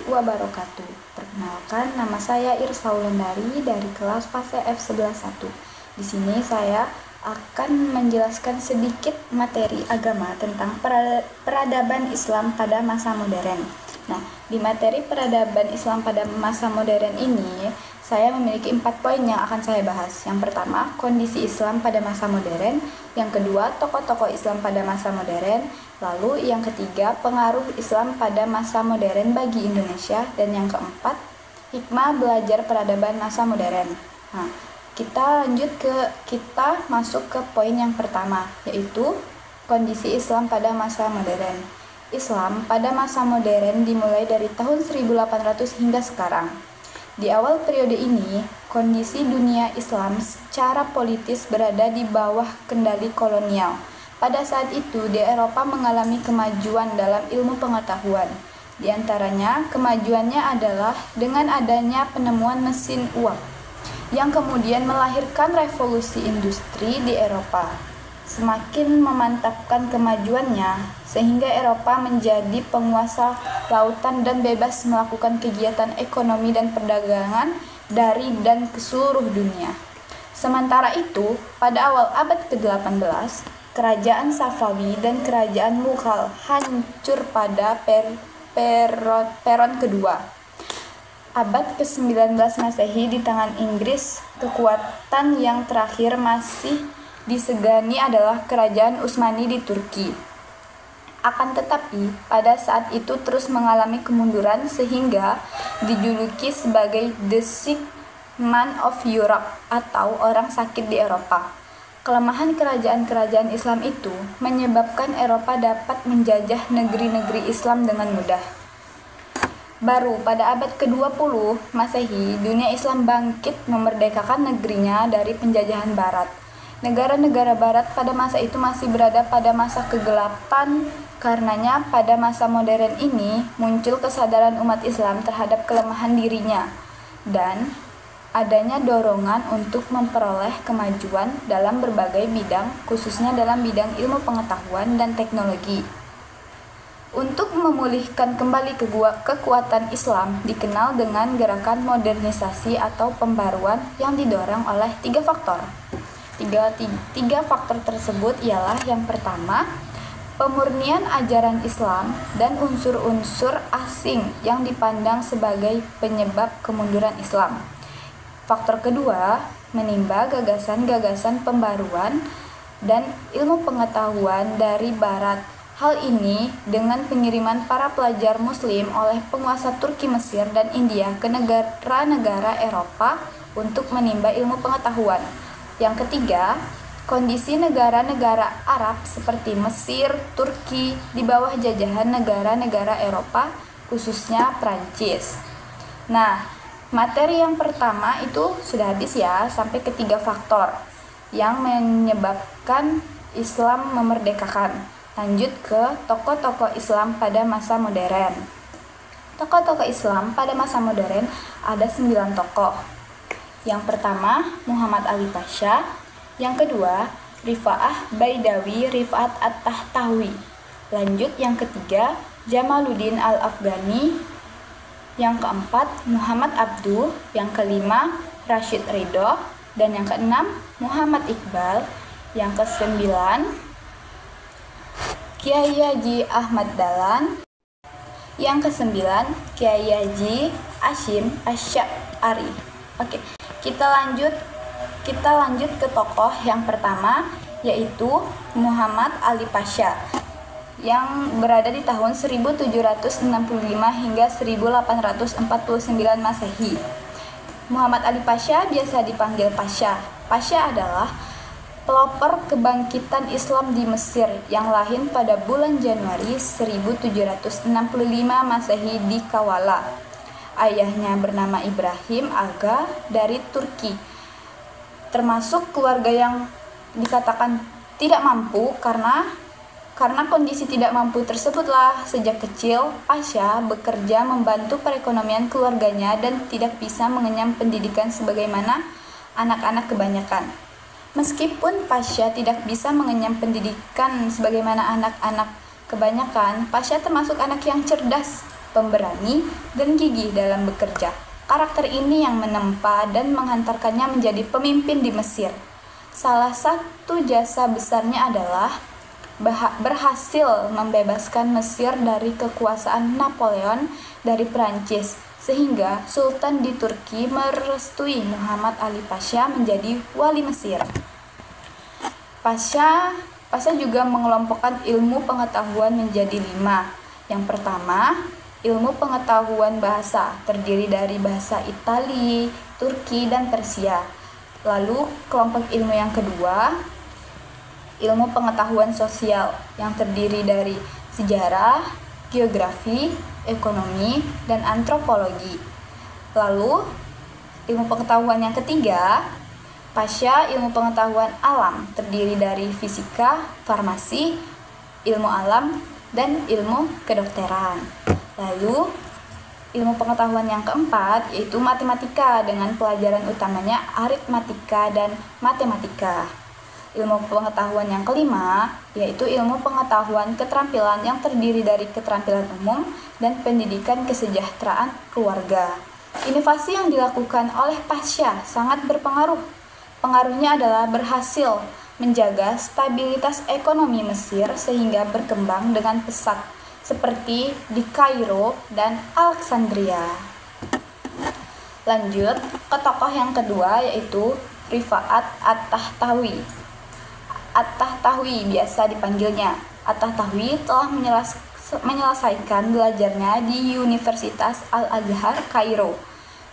wabarakatuh. Perkenalkan, nama saya Irsa Wulandari dari kelas fase F11-1. Di sini saya akan menjelaskan sedikit materi agama tentang peradaban Islam pada masa modern. Nah, di materi peradaban Islam pada masa modern ini, saya memiliki 4 poin yang akan saya bahas. Yang pertama, kondisi Islam pada masa modern. Yang kedua, tokoh-tokoh Islam pada masa modern. Lalu yang ketiga, pengaruh Islam pada masa modern bagi Indonesia. Dan yang keempat, hikmah belajar peradaban masa modern. Nah, kita masuk ke poin yang pertama, yaitu kondisi Islam pada masa modern. Islam pada masa modern dimulai dari tahun 1800 hingga sekarang. Di awal periode ini, kondisi dunia Islam secara politis berada di bawah kendali kolonial. Pada saat itu, di Eropa mengalami kemajuan dalam ilmu pengetahuan. Di antaranya, kemajuannya adalah dengan adanya penemuan mesin uap, yang kemudian melahirkan revolusi industri di Eropa. Semakin memantapkan kemajuannya, sehingga Eropa menjadi penguasa lautan dan bebas melakukan kegiatan ekonomi dan perdagangan dari dan ke seluruh dunia. Sementara itu, pada awal abad ke-18, kerajaan Safawi dan kerajaan Mughal hancur pada peron kedua. Abad ke-19 Masehi di tangan Inggris, kekuatan yang terakhir masih disegani adalah kerajaan Utsmani di Turki. Akan tetapi, pada saat itu terus mengalami kemunduran sehingga dijuluki sebagai The Sick Man of Europe atau orang sakit di Eropa. Kelemahan kerajaan-kerajaan Islam itu menyebabkan Eropa dapat menjajah negeri-negeri Islam dengan mudah. Baru pada abad ke-20 Masehi, dunia Islam bangkit memerdekakan negerinya dari penjajahan Barat. Negara-negara Barat pada masa itu masih berada pada masa kegelapan. Karenanya pada masa modern ini muncul kesadaran umat Islam terhadap kelemahan dirinya dan adanya dorongan untuk memperoleh kemajuan dalam berbagai bidang, khususnya dalam bidang ilmu pengetahuan dan teknologi. Untuk memulihkan kembali kekuatan Islam dikenal dengan gerakan modernisasi atau pembaruan yang didorong oleh 3 faktor. Tiga faktor tersebut ialah yang pertama, pemurnian ajaran Islam dan unsur-unsur asing yang dipandang sebagai penyebab kemunduran Islam. Faktor kedua, menimba gagasan-gagasan pembaruan dan ilmu pengetahuan dari Barat. Hal ini dengan pengiriman para pelajar Muslim oleh penguasa Turki, Mesir, dan India ke negara-negara Eropa untuk menimba ilmu pengetahuan. Yang ketiga, kondisi negara-negara Arab seperti Mesir, Turki di bawah jajahan negara-negara Eropa, khususnya Prancis. Nah, materi yang pertama itu sudah habis ya, sampai ke 3 faktor yang menyebabkan Islam memerdekakan. Lanjut ke tokoh-tokoh Islam pada masa modern. Tokoh-tokoh Islam pada masa modern ada 9 tokoh. Yang pertama, Muhammad Ali Pasha. Yang kedua, Rifa'ah Baidawi Rif'at At-Tahtawi. Lanjut yang ketiga, Jamaluddin Al-Afghani. Yang keempat, Muhammad Abduh. Yang kelima, Rashid Ridho. Dan yang keenam, Muhammad Iqbal. Yang kesembilan, Kiai Haji Ahmad Dahlan. Yang kesembilan, Kiai Haji Hashim Asy'ari. Oke, kita lanjut ke tokoh yang pertama, yaitu Muhammad Ali Pasha yang berada di tahun 1765 hingga 1849 Masehi. Muhammad Ali Pasha biasa dipanggil Pasha. Pasha adalah pelopor kebangkitan Islam di Mesir yang lahir pada bulan Januari 1765 Masehi di Kawala. Ayahnya bernama Ibrahim Aga dari Turki. Termasuk keluarga yang dikatakan tidak mampu karena kondisi tidak mampu tersebutlah sejak kecil Pasha bekerja membantu perekonomian keluarganya dan tidak bisa mengenyam pendidikan sebagaimana anak-anak kebanyakan. Meskipun Pasha tidak bisa mengenyam pendidikan sebagaimana anak-anak kebanyakan, Pasha termasuk anak yang cerdas pemberani, dan gigih dalam bekerja. Karakter ini yang menempa dan menghantarkannya menjadi pemimpin di Mesir. Salah satu jasa besarnya adalah berhasil membebaskan Mesir dari kekuasaan Napoleon dari Prancis, sehingga Sultan di Turki merestui Muhammad Ali Pasha menjadi wali Mesir. Pasha juga mengelompokkan ilmu pengetahuan menjadi 5. Yang pertama, ilmu pengetahuan bahasa, terdiri dari bahasa Italia, Turki, dan Persia. Lalu kelompok ilmu yang kedua, ilmu pengetahuan sosial, yang terdiri dari sejarah, geografi, ekonomi, dan antropologi. Lalu ilmu pengetahuan yang ketiga, Pasha ilmu pengetahuan alam, terdiri dari fisika, farmasi, ilmu alam, dan ilmu kedokteran. Lalu ilmu pengetahuan yang keempat yaitu matematika dengan pelajaran utamanya aritmatika dan matematika. Ilmu pengetahuan yang kelima yaitu ilmu pengetahuan keterampilan yang terdiri dari keterampilan umum dan pendidikan kesejahteraan keluarga. Inovasi yang dilakukan oleh Pasha sangat berpengaruh. Pengaruhnya adalah berhasil menjaga stabilitas ekonomi Mesir sehingga berkembang dengan pesat, seperti di Kairo dan Alexandria. Lanjut ke tokoh yang kedua yaitu Rifa'at At-Tahtawi. At-Tahtawi biasa dipanggilnya. At-Tahtawi telah menyelesaikan belajarnya di Universitas Al-Azhar Kairo.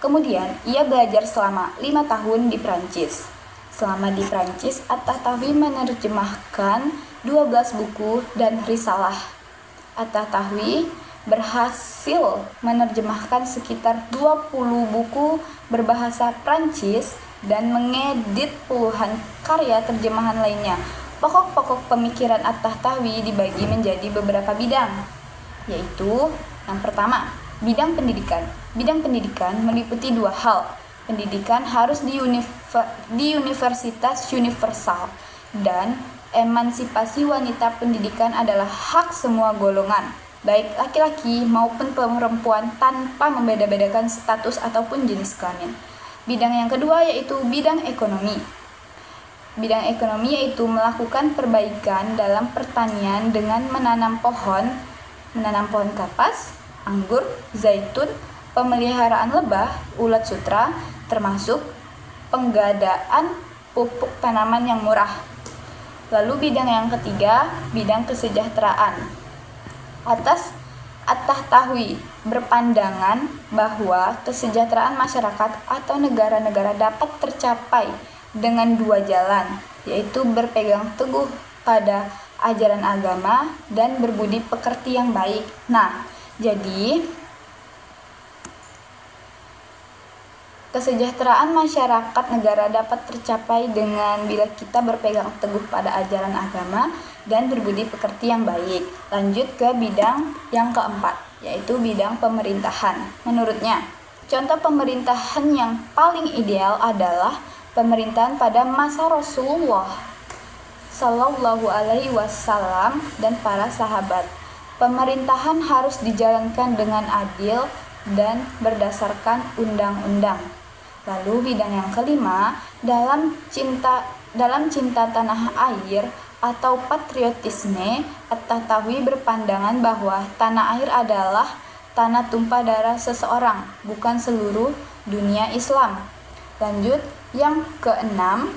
Kemudian ia belajar selama 5 tahun di Prancis. Selama di Prancis, At-Tahtawi menerjemahkan 12 buku dan risalah. At-Tahtawi berhasil menerjemahkan sekitar 20 buku berbahasa Prancis dan mengedit puluhan karya terjemahan lainnya. Pokok-pokok pemikiran At-Tahtawi dibagi menjadi beberapa bidang, yaitu yang pertama, bidang pendidikan. Bidang pendidikan meliputi 2 hal. Pendidikan harus di universitas universal, dan emansipasi wanita pendidikan adalah hak semua golongan, baik laki-laki maupun perempuan tanpa membeda-bedakan status ataupun jenis kelamin. Bidang yang kedua yaitu bidang ekonomi. Bidang ekonomi yaitu melakukan perbaikan dalam pertanian dengan menanam pohon kapas, anggur, zaitun, pemeliharaan lebah, ulat sutra, termasuk penggadaan pupuk tanaman yang murah. Lalu bidang yang ketiga, bidang kesejahteraan. At-Tahtawi berpandangan bahwa kesejahteraan masyarakat atau negara-negara dapat tercapai dengan 2 jalan, yaitu berpegang teguh pada ajaran agama dan berbudi pekerti yang baik. Nah, jadi kesejahteraan masyarakat negara dapat tercapai dengan bila kita berpegang teguh pada ajaran agama dan berbudi pekerti yang baik. Lanjut ke bidang yang keempat, yaitu bidang pemerintahan. Menurutnya, contoh pemerintahan yang paling ideal adalah pemerintahan pada masa Rasulullah Shallallahu Alaihi Wasallam dan para sahabat. Pemerintahan harus dijalankan dengan adil dan berdasarkan undang-undang. Lalu bidang yang kelima, dalam cinta tanah air atau patriotisme, At-Tahtawi berpandangan bahwa tanah air adalah tanah tumpah darah seseorang, bukan seluruh dunia Islam. Lanjut, yang keenam,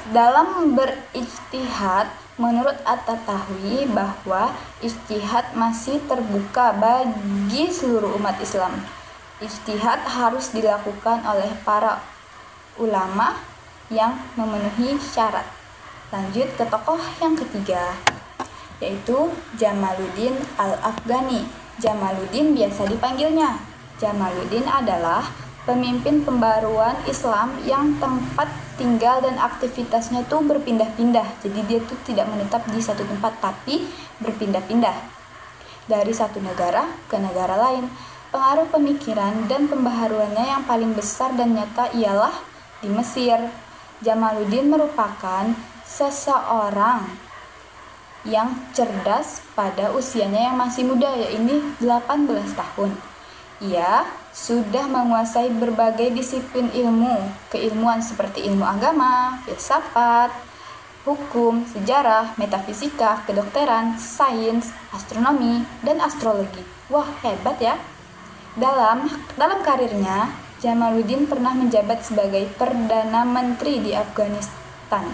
dalam berijtihad, menurut At-Tahtawi bahwa ijtihad masih terbuka bagi seluruh umat Islam. Ijtihad harus dilakukan oleh para ulama yang memenuhi syarat. Lanjut ke tokoh yang ketiga, yaitu Jamaluddin Al-Afghani. Jamaluddin biasa dipanggilnya. Jamaluddin adalah pemimpin pembaruan Islam yang tempat tinggal dan aktivitasnya tuh berpindah-pindah. Jadi dia tuh tidak menetap di satu tempat, tapi berpindah-pindah dari satu negara ke negara lain. Pengaruh pemikiran dan pembaharuannya yang paling besar dan nyata ialah di Mesir. Jamaluddin merupakan seseorang yang cerdas pada usianya yang masih muda, yaitu 18 tahun. Ia sudah menguasai berbagai disiplin keilmuan seperti ilmu agama, filsafat, hukum, sejarah, metafisika, kedokteran, sains, astronomi, dan astrologi. Wah, hebat ya! Dalam karirnya, Jamaluddin pernah menjabat sebagai Perdana Menteri di Afghanistan.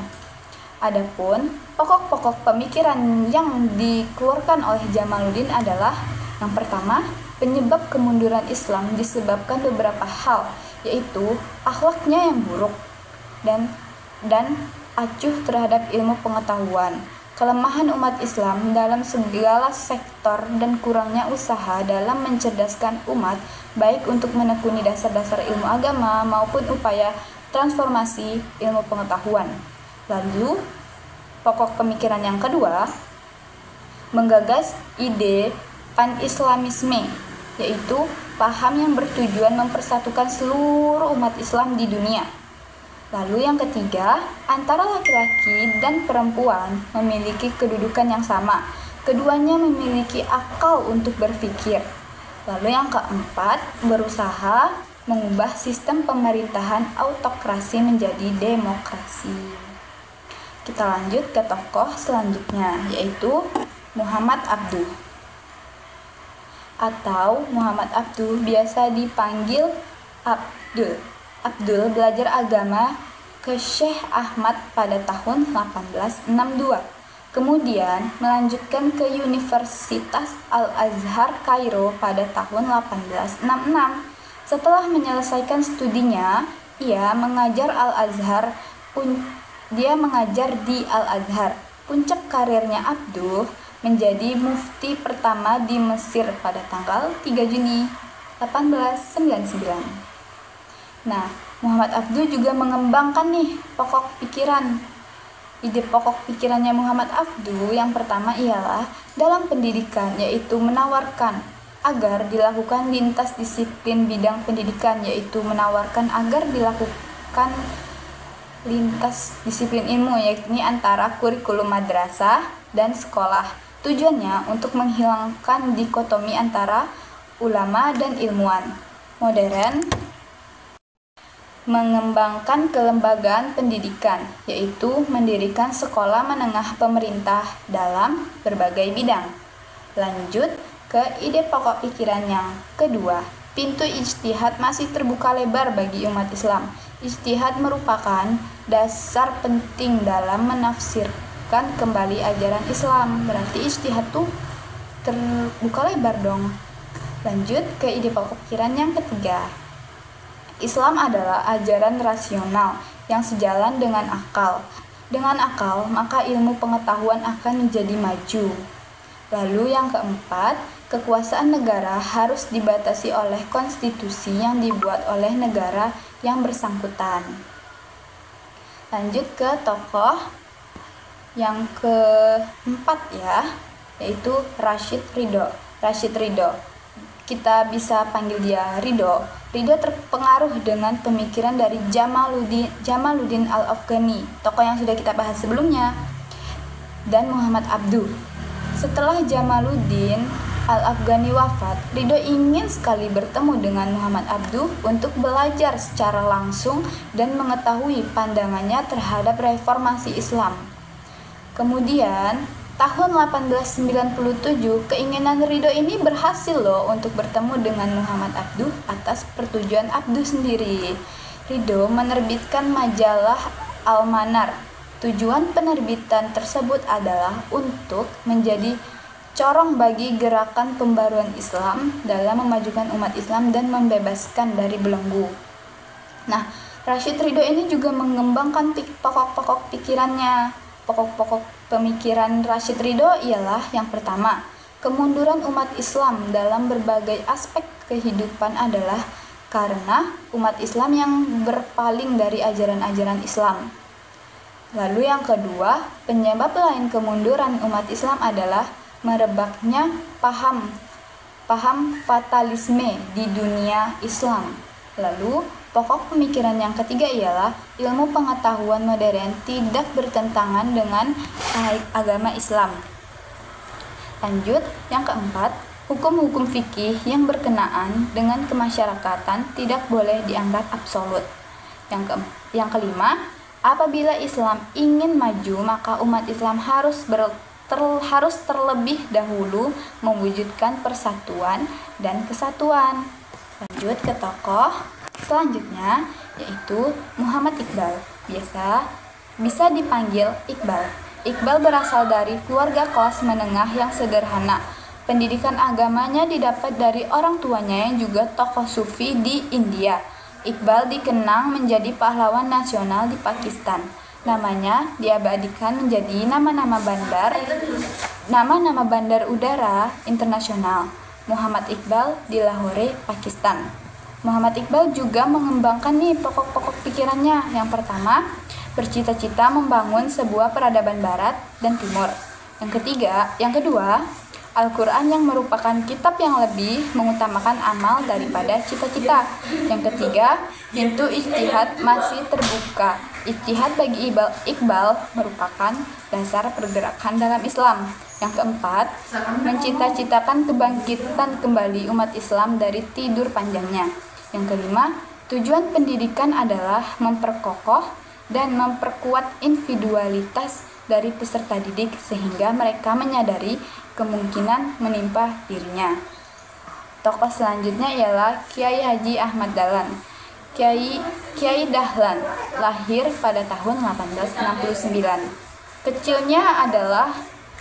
Adapun pokok-pokok pemikiran yang dikeluarkan oleh Jamaluddin adalah yang pertama, penyebab kemunduran Islam disebabkan beberapa hal, yaitu akhlaknya yang buruk dan acuh terhadap ilmu pengetahuan, kelemahan umat Islam dalam segala sektor, dan kurangnya usaha dalam mencerdaskan umat, baik untuk menekuni dasar-dasar ilmu agama maupun upaya transformasi ilmu pengetahuan. Lalu, pokok pemikiran yang kedua, menggagas ide pan-islamisme, yaitu paham yang bertujuan mempersatukan seluruh umat Islam di dunia. Lalu yang ketiga, antara laki-laki dan perempuan memiliki kedudukan yang sama. Keduanya memiliki akal untuk berpikir. Lalu yang keempat, berusaha mengubah sistem pemerintahan autokrasi menjadi demokrasi. Kita lanjut ke tokoh selanjutnya, yaitu Muhammad Abduh. Atau Muhammad Abduh biasa dipanggil Abdul. Abdul belajar agama ke Syekh Ahmad pada tahun 1862. Kemudian melanjutkan ke Universitas Al-Azhar Kairo pada tahun 1866. Setelah menyelesaikan studinya, ia mengajar di Al-Azhar. Puncak karirnya Abduh menjadi mufti pertama di Mesir pada tanggal 3 Juni 1899. Nah, Muhammad Abduh juga mengembangkan pokok pikiran. Ide pokok pikirannya Muhammad Abduh yang pertama ialah dalam pendidikan, yaitu menawarkan agar dilakukan lintas disiplin bidang pendidikan, yaitu menawarkan agar dilakukan lintas disiplin ilmu, yakni antara kurikulum madrasah dan sekolah. Tujuannya untuk menghilangkan dikotomi antara ulama dan ilmuwan. Modern, mengembangkan kelembagaan pendidikan, yaitu mendirikan sekolah menengah pemerintah dalam berbagai bidang. Lanjut ke ide pokok pikiran yang kedua, pintu ijtihad masih terbuka lebar bagi umat Islam. Ijtihad merupakan dasar penting dalam menafsirkan kembali ajaran Islam. Berarti ijtihad tuh terbuka lebar dong. Lanjut ke ide pokok pikiran yang ketiga. Islam adalah ajaran rasional yang sejalan dengan akal. Dengan akal, maka ilmu pengetahuan akan menjadi maju. Lalu yang keempat, kekuasaan negara harus dibatasi oleh konstitusi yang dibuat oleh negara yang bersangkutan. Lanjut ke tokoh yang keempat yaitu Rashid Ridho. Kita bisa panggil dia Ridho. Ridho terpengaruh dengan pemikiran dari Jamaluddin Al-Afghani, tokoh yang sudah kita bahas sebelumnya, dan Muhammad Abduh. Setelah Jamaluddin Al-Afghani wafat, Ridho ingin sekali bertemu dengan Muhammad Abduh untuk belajar secara langsung dan mengetahui pandangannya terhadap reformasi Islam. Kemudian, tahun 1897, keinginan Ridho ini berhasil untuk bertemu dengan Muhammad Abduh atas persetujuan Abduh sendiri. Ridho menerbitkan majalah Al-Manar. Tujuan penerbitan tersebut adalah untuk menjadi corong bagi gerakan pembaruan Islam dalam memajukan umat Islam dan membebaskan dari belenggu. Nah, Rashid Ridho ini juga mengembangkan pokok-pokok pikirannya. Pokok-pokok pemikiran Rashid Ridho ialah yang pertama, kemunduran umat Islam dalam berbagai aspek kehidupan adalah karena umat Islam yang berpaling dari ajaran-ajaran Islam. Lalu yang kedua, penyebab lain kemunduran umat Islam adalah merebaknya paham fatalisme di dunia Islam. Lalu, pokok pemikiran yang ketiga ialah ilmu pengetahuan modern tidak bertentangan dengan agama Islam. Lanjut, yang keempat, hukum-hukum fikih yang berkenaan dengan kemasyarakatan tidak boleh dianggap absolut. Yang kelima, apabila Islam ingin maju, maka umat Islam harus terlebih dahulu mewujudkan persatuan dan kesatuan. Lanjut ke tokoh selanjutnya, yaitu Muhammad Iqbal. Bisa dipanggil Iqbal. Iqbal berasal dari keluarga kelas menengah yang sederhana. Pendidikan agamanya didapat dari orang tuanya yang juga tokoh sufi di India. Iqbal dikenang menjadi pahlawan nasional di Pakistan. Namanya diabadikan menjadi nama-nama bandar udara internasional. Muhammad Iqbal di Lahore, Pakistan. Muhammad Iqbal juga mengembangkan pokok-pokok pikirannya. Yang pertama, bercita-cita membangun sebuah peradaban barat dan timur. Yang kedua, Al-Quran yang merupakan kitab yang lebih mengutamakan amal daripada cita-cita. Yang ketiga, pintu ijtihad masih terbuka. Ijtihad bagi Iqbal merupakan dasar pergerakan dalam Islam. Yang keempat, mencita-citakan kebangkitan kembali umat Islam dari tidur panjangnya. Yang kelima, tujuan pendidikan adalah memperkokoh dan memperkuat individualitas dari peserta didik sehingga mereka menyadari kemungkinan menimpa dirinya. Tokoh selanjutnya ialah Kiai Haji Ahmad Dahlan. Kiai Dahlan lahir pada tahun 1869.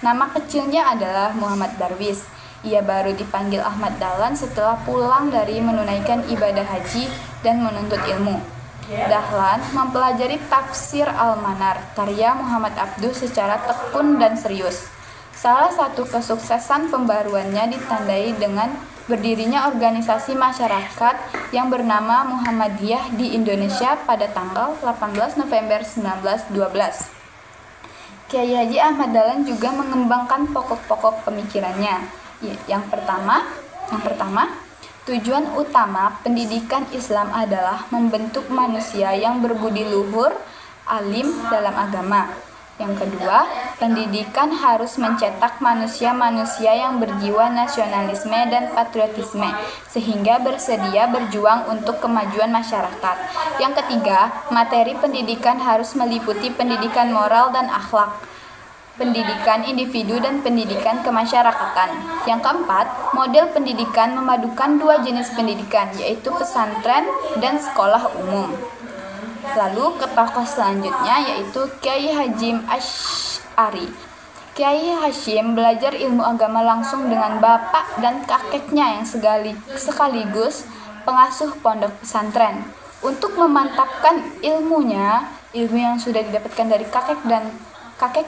Nama kecilnya adalah Muhammad Darwis. Ia baru dipanggil Ahmad Dahlan setelah pulang dari menunaikan ibadah haji dan menuntut ilmu. Dahlan mempelajari tafsir Al-Manar karya Muhammad Abduh secara tekun dan serius. Salah satu kesuksesan pembaruannya ditandai dengan berdirinya organisasi masyarakat yang bernama Muhammadiyah di Indonesia pada tanggal 18 November 1912. Kiai Haji Ahmad Dahlan juga mengembangkan pokok-pokok pemikirannya. Yang pertama, tujuan utama pendidikan Islam adalah membentuk manusia yang berbudi luhur, alim dalam agama. Yang kedua, pendidikan harus mencetak manusia-manusia yang berjiwa nasionalisme dan patriotisme, sehingga bersedia berjuang untuk kemajuan masyarakat. Yang ketiga, materi pendidikan harus meliputi pendidikan moral dan akhlak, pendidikan individu dan pendidikan kemasyarakatan. Yang keempat, model pendidikan memadukan dua jenis pendidikan, yaitu pesantren dan sekolah umum. Lalu ke tokoh selanjutnya, yaitu Kiai Hashim Asy'ari. Kiai Hashim belajar ilmu agama langsung dengan bapak dan kakeknya yang sekaligus pengasuh pondok pesantren. Untuk memantapkan ilmu yang sudah didapatkan dari kakek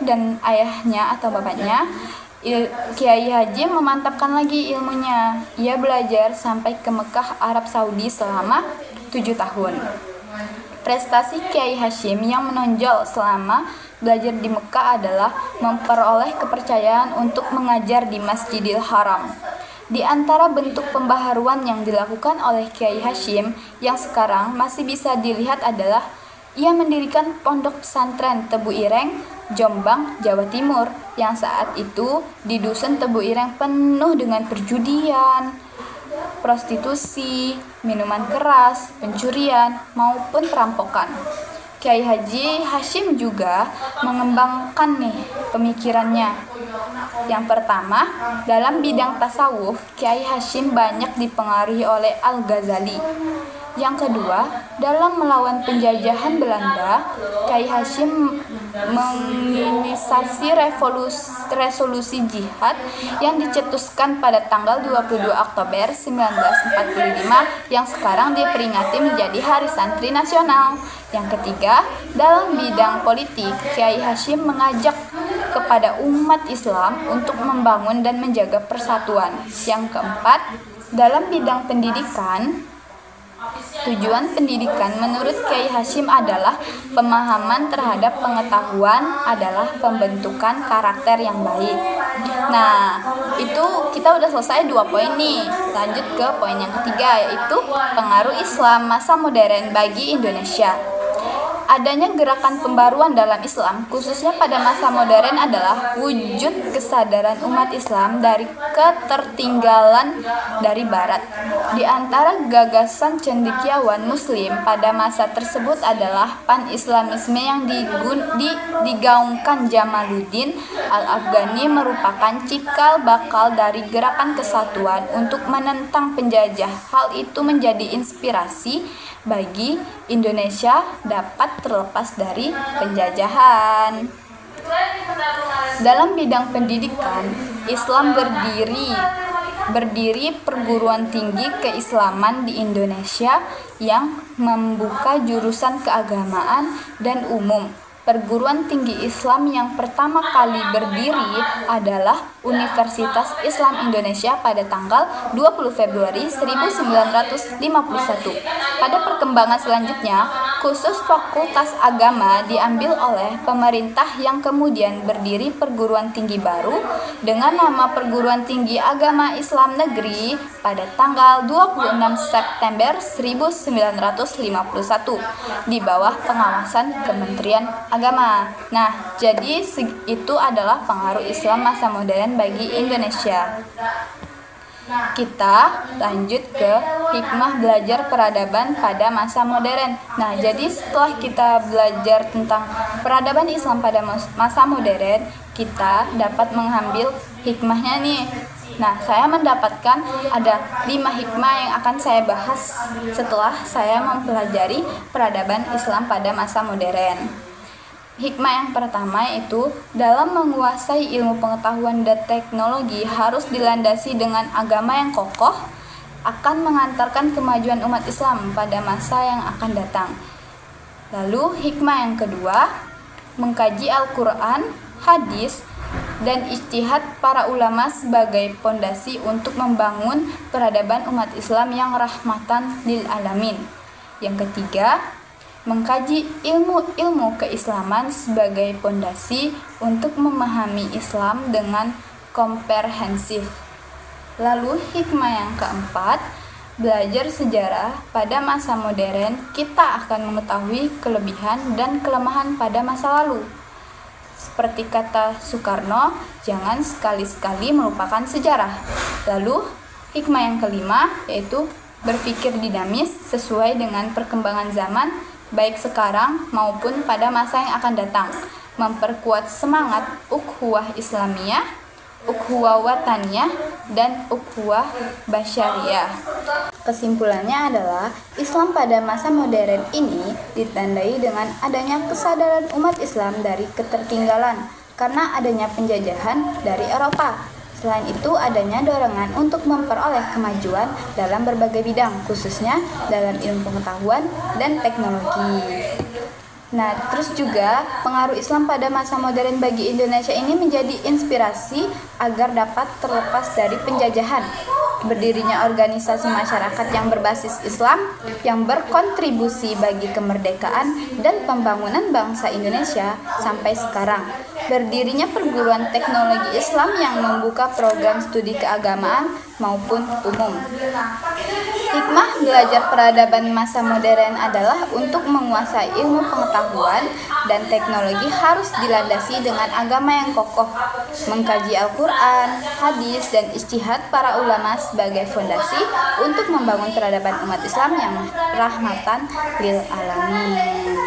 dan ayahnya atau bapaknya, Kiai Hashim memantapkan lagi ilmunya. Ia belajar sampai ke Mekah, Arab Saudi selama 7 tahun. Prestasi Kiai Hashim yang menonjol selama belajar di Mekah adalah memperoleh kepercayaan untuk mengajar di Masjidil Haram. Di antara bentuk pembaharuan yang dilakukan oleh Kiai Hashim yang sekarang masih bisa dilihat adalah ia mendirikan pondok pesantren Tebu Ireng, Jombang, Jawa Timur, yang saat itu di dusun Tebu Ireng penuh dengan perjudian, prostitusi, minuman keras, pencurian, maupun perampokan. Kiai Haji Hashim juga mengembangkan pemikirannya. Yang pertama, dalam bidang tasawuf, Kiai Hashim banyak dipengaruhi oleh Al-Ghazali. Yang kedua, dalam melawan penjajahan Belanda, Kiai Hashim menginisiasi resolusi jihad yang dicetuskan pada tanggal 22 Oktober 1945 yang sekarang diperingati menjadi Hari Santri Nasional. Yang ketiga, dalam bidang politik, Kiai Hashim mengajak kepada umat Islam untuk membangun dan menjaga persatuan. Yang keempat, dalam bidang pendidikan, tujuan pendidikan menurut Kiai Hashim adalah pemahaman terhadap pengetahuan adalah pembentukan karakter yang baik. Nah, itu kita udah selesai 2 poin nih. Lanjut ke poin yang ketiga, yaitu pengaruh Islam masa modern bagi Indonesia. Adanya gerakan pembaruan dalam Islam, khususnya pada masa modern, adalah wujud kesadaran umat Islam dari ketertinggalan dari Barat. Di antara gagasan cendekiawan Muslim pada masa tersebut adalah pan-Islamisme yang digaungkan Jamaluddin Al-Afghani, merupakan cikal bakal dari gerakan kesatuan untuk menentang penjajah. Hal itu menjadi inspirasi bagi Indonesia dapat terlepas dari penjajahan. Dalam bidang pendidikan, Islam berdiri perguruan tinggi keislaman di Indonesia yang membuka jurusan keagamaan dan umum. Perguruan tinggi Islam yang pertama kali berdiri adalah Universitas Islam Indonesia pada tanggal 20 Februari 1951. Pada perkembangan selanjutnya, khusus Fakultas Agama diambil oleh pemerintah yang kemudian berdiri perguruan tinggi baru dengan nama Perguruan Tinggi Agama Islam Negeri pada tanggal 26 September 1951 di bawah pengawasan Kementerian Agama. Nah, jadi itu adalah pengaruh Islam masa modern bagi Indonesia. Kita lanjut ke hikmah belajar peradaban pada masa modern. Nah, jadi setelah kita belajar tentang peradaban Islam pada masa modern, kita dapat mengambil hikmahnya nih. Nah, saya mendapatkan ada 5 hikmah yang akan saya bahas setelah saya mempelajari peradaban Islam pada masa modern. Hikmah yang pertama yaitu dalam menguasai ilmu pengetahuan dan teknologi harus dilandasi dengan agama yang kokoh akan mengantarkan kemajuan umat Islam pada masa yang akan datang. Lalu hikmah yang kedua, mengkaji Al-Quran, hadis, dan ijtihad para ulama sebagai pondasi untuk membangun peradaban umat Islam yang rahmatan lil alamin. Yang ketiga, mengkaji ilmu-ilmu keislaman sebagai pondasi untuk memahami Islam dengan komprehensif. Lalu hikmah yang keempat, belajar sejarah pada masa modern, kita akan mengetahui kelebihan dan kelemahan pada masa lalu. Seperti kata Soekarno, jangan sekali-sekali melupakan sejarah. Lalu hikmah yang kelima yaitu berpikir dinamis sesuai dengan perkembangan zaman, baik sekarang maupun pada masa yang akan datang, memperkuat semangat ukhuwah Islamiyah, ukhuwah wataniyah, dan ukhuwah basyariyah. Kesimpulannya adalah Islam pada masa modern ini ditandai dengan adanya kesadaran umat Islam dari ketertinggalan karena adanya penjajahan dari Eropa. Selain itu, adanya dorongan untuk memperoleh kemajuan dalam berbagai bidang, khususnya dalam ilmu pengetahuan dan teknologi. Nah, terus juga pengaruh Islam pada masa modern bagi Indonesia ini menjadi inspirasi agar dapat terlepas dari penjajahan. Berdirinya organisasi masyarakat yang berbasis Islam yang berkontribusi bagi kemerdekaan dan pembangunan bangsa Indonesia sampai sekarang. Berdirinya perguruan teknologi Islam yang membuka program studi keagamaan maupun umum. Hikmah belajar peradaban masa modern adalah untuk menguasai ilmu pengetahuan dan teknologi harus dilandasi dengan agama yang kokoh, mengkaji Al-Quran, hadis, dan ijtihad para ulama sebagai fondasi untuk membangun peradaban umat Islam yang rahmatan lil alamin.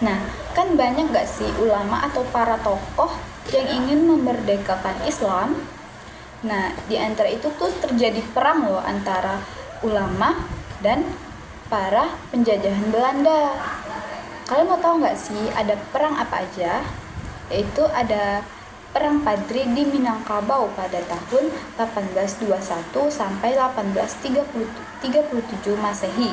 Nah, kan banyak gak sih ulama atau para tokoh yang ingin memerdekakan Islam? Nah, di antara itu tuh terjadi perang loh antara ulama dan para penjajahan Belanda. Kalian mau tahu nggak sih ada perang apa aja? Yaitu ada Perang Padri di Minangkabau pada tahun 1821 sampai 1837 Masehi.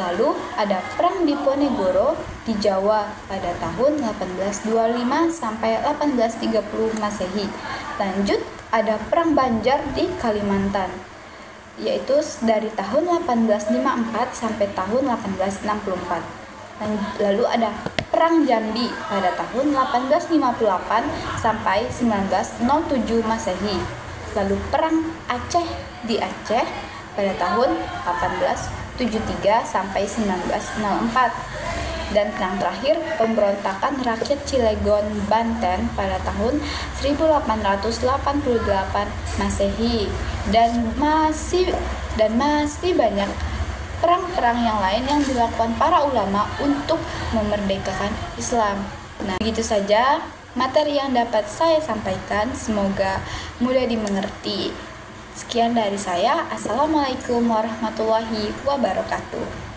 Lalu ada Perang Diponegoro di Jawa pada tahun 1825 sampai 1830 Masehi. Lanjut ada Perang Banjar di Kalimantan, yaitu dari tahun 1854 sampai tahun 1864. Lalu ada Perang Jambi pada tahun 1858 sampai 1907 Masehi. Lalu Perang Aceh di Aceh pada tahun 1873 sampai 1904. Dan yang terakhir, pemberontakan rakyat Cilegon, Banten pada tahun 1888 Masehi. Dan masih banyak perang-perang yang lain yang dilakukan para ulama untuk memerdekakan Islam. Nah, begitu saja materi yang dapat saya sampaikan, semoga mudah dimengerti. Sekian dari saya. Assalamualaikum warahmatullahi wabarakatuh.